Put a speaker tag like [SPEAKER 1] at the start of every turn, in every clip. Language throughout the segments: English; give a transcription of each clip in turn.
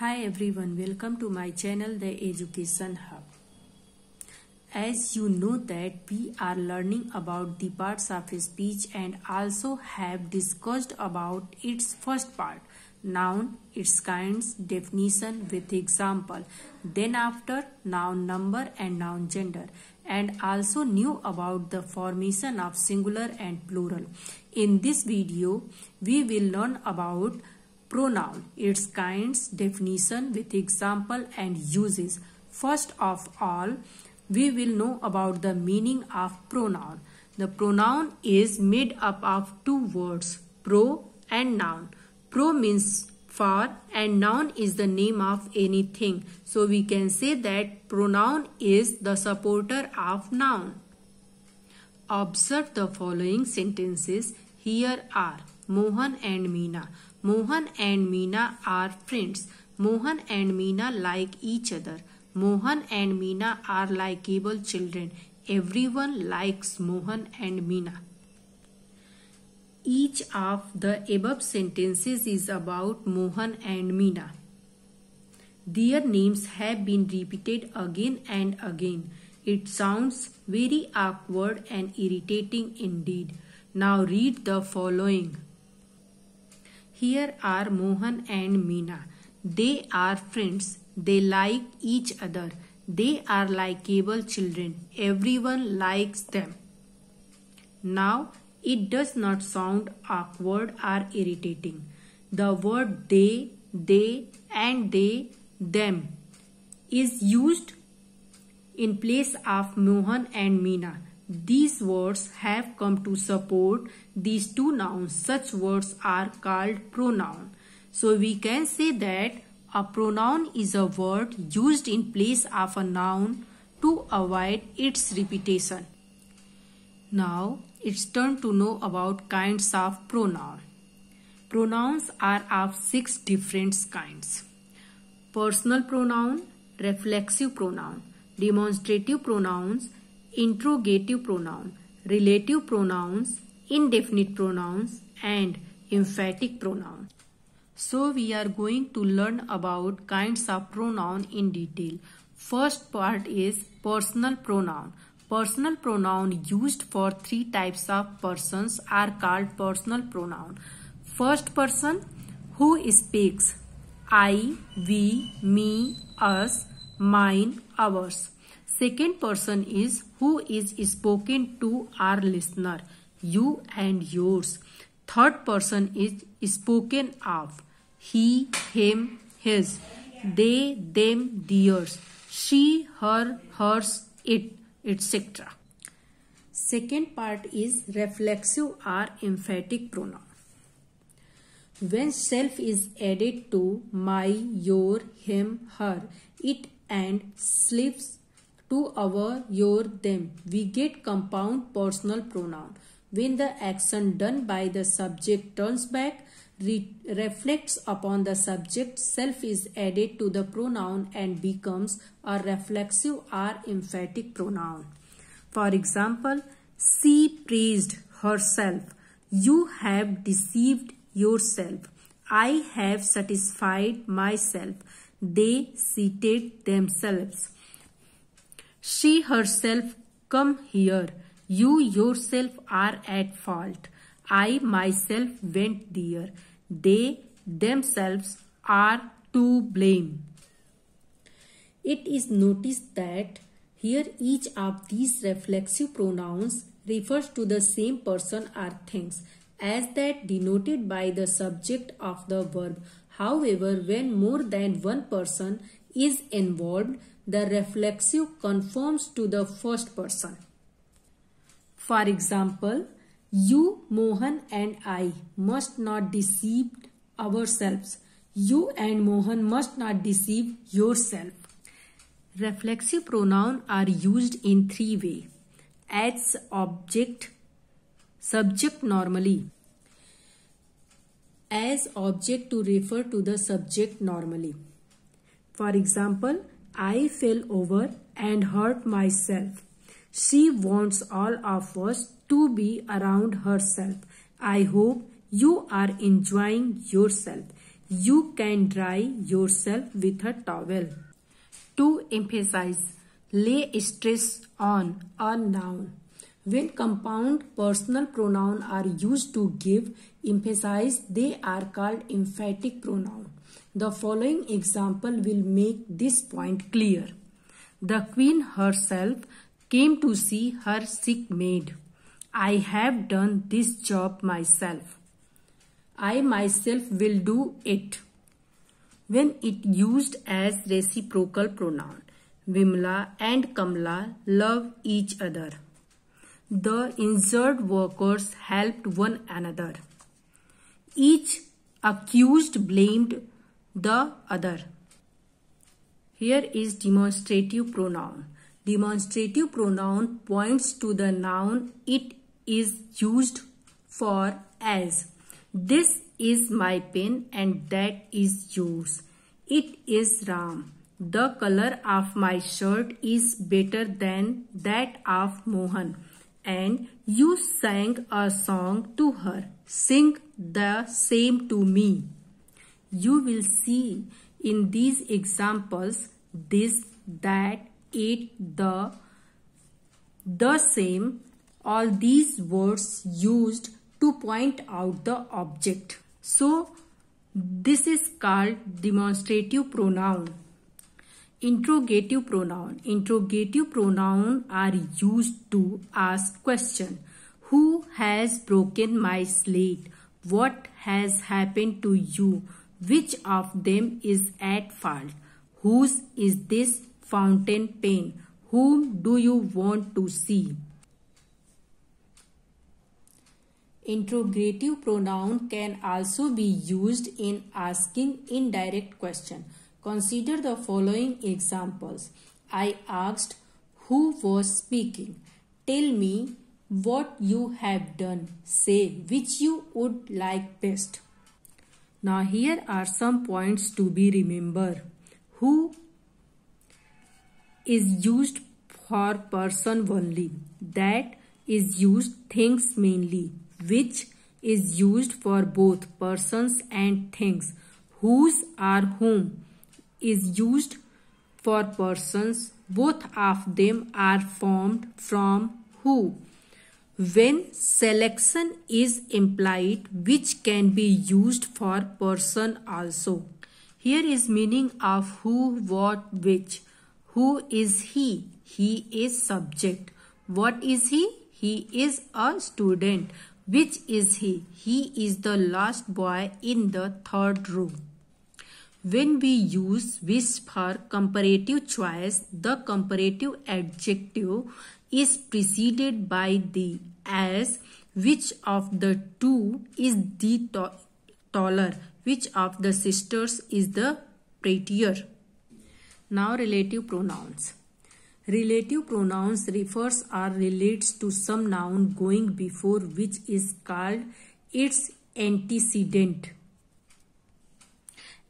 [SPEAKER 1] Hi everyone, welcome to my channel The Education Hub. As you know that we are learning about the parts of speech and also have discussed about its first part, noun, its kinds, definition with example, then after noun number and noun gender, and also knew about the formation of singular and plural. In this video, we will learn about pronoun, its kinds, definition with example and uses. First of all, we will know about the meaning of pronoun. The pronoun is made up of two words, pro and noun. Pro means for and noun is the name of anything. So we can say that pronoun is the supporter of noun. Observe the following sentences. Here are Mohan and Meena. Mohan and Meena are friends. Mohan and Meena like each other. Mohan and Meena are likable children. Everyone likes Mohan and Meena. Each of the above sentences is about Mohan and Meena. Their names have been repeated again and again. It sounds very awkward and irritating indeed. Now read the following. Here are Mohan and Meena. They are friends. They like each other. They are likable children. Everyone likes them. Now, it does not sound awkward or irritating. The word they, and they, them is used in place of Mohan and Meena. These words have come to support these two nouns. Such words are called pronoun. So we can say that a pronoun is a word used in place of a noun to avoid its repetition. Now it's turn to know about kinds of pronoun. Pronouns are of 6 different kinds. Personal pronoun, reflexive pronoun, demonstrative pronouns, interrogative pronoun, relative pronouns, indefinite pronouns, and emphatic pronoun. So we are going to learn about kinds of pronoun in detail. First part is personal pronoun. Personal pronoun used for 3 types of persons are called personal pronoun. First person, who speaks, I, we, me, us, mine, ours. Second person is who is spoken to our listener, you and yours. Third person is spoken of, he, him, his, they, them, theirs, she, her, hers, it, etc. Second part is reflexive or emphatic pronoun. When self is added to my, your, him, her, it and slips to our, your, them, we get compound personal pronoun. When the action done by the subject turns back, reflects upon the subject, self is added to the pronoun and becomes a reflexive or emphatic pronoun. For example, she praised herself. You have deceived yourself. I have satisfied myself. They seated themselves. She herself, come here. You yourself are at fault. I myself went there. They themselves are to blame. It is noticed that here each of these reflexive pronouns refers to the same person or things as that denoted by the subject of the verb. However, when more than one person is involved, the reflexive conforms to the first person. For example, you, Mohan and I must not deceive ourselves. You and Mohan must not deceive yourself. Reflexive pronouns are used in 3 ways. As object, subject normally. As object to refer to the subject normally. For example, I fell over and hurt myself. She wants all of us to be around herself. I hope you are enjoying yourself. You can dry yourself with a towel. To emphasize, lay stress on a noun. When compound personal pronouns are used to give emphasis, they are called emphatic pronoun. The following example will make this point clear. The queen herself came to see her sick maid. I have done this job myself. I myself will do it. When it used as reciprocal pronoun, Vimla and Kamla love each other. The injured workers helped one another. Each accused blamed the other. Here is demonstrative pronoun. Demonstrative pronoun points to the noun it is used for, as this is my pen and that is yours. It is Ram. The color of my shirt is better than that of Mohan. And you sang a song to her. Sing the same to me. You will see in these examples this, that, it, the same, all these words used to point out the object. So, this is called demonstrative pronoun. Interrogative pronoun. Interrogative pronoun are used to ask question. Who has broken my slate? What has happened to you? Which of them is at fault? Whose is this fountain pen? Whom do you want to see? Interrogative pronoun can also be used in asking indirect question. Consider the following examples. I asked who was speaking. Tell me what you have done. Say which you would like best. Now here are some points to be remembered. Who is used for person only. That is used things mainly. Which is used for both persons and things. Whose or whom is used for persons. Both of them are formed from who. When selection is implied, which can be used for person also. Here is meaning of who, what, which. Who is he? He is subject. What is he? He is a student. Which is he? He is the last boy in the third row. When we use which for comparative choice, the comparative adjective is preceded by the as. Which of the two is the taller? Which of the sisters is the prettier? Now relative pronouns. Relative pronouns refers or relates to some noun going before which is called its antecedent.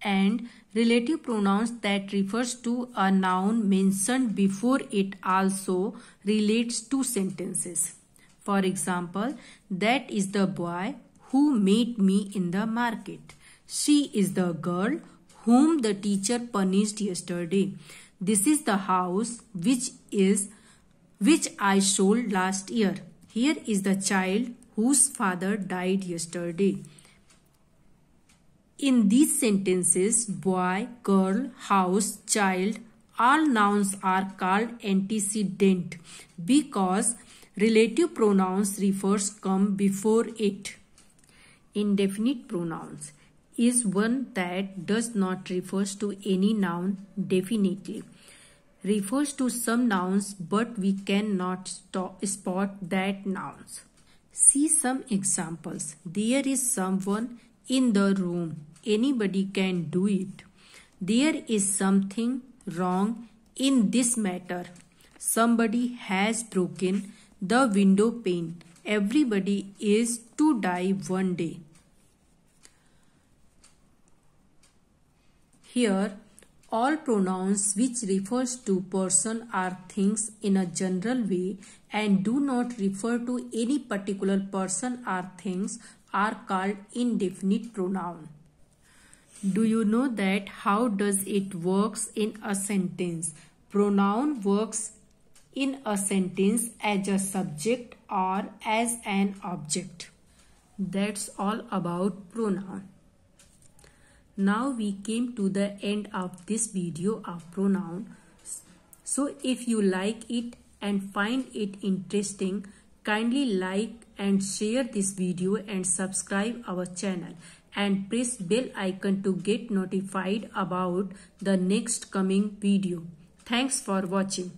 [SPEAKER 1] And relative pronouns that refers to a noun mentioned before it also relates to sentences. For example, that is the boy who met me in the market. She is the girl whom the teacher punished yesterday. This is the house which I sold last year. Here is the child whose father died yesterday. In these sentences, boy, girl, house, child, all nouns are called antecedent because relative pronouns refers come before it. Indefinite pronouns is one that does not refers to any noun definitely. Refers to some nouns but we cannot spot that nouns. See some examples. There is someone in the room. Anybody can do it. There is something wrong in this matter. Somebody has broken the window pane. Everybody is to die one day. Here, all pronouns which refers to person or things in a general way and do not refer to any particular person or things are called indefinite pronoun. Do you know that how does it works in a sentence? Pronoun works in a sentence as a subject or as an object. That's all about pronoun. Now we came to the end of this video of pronoun. So if you like it and find it interesting, kindly like and share this video and subscribe our channel and press bell icon to get notified about the next coming video. Thanks for watching.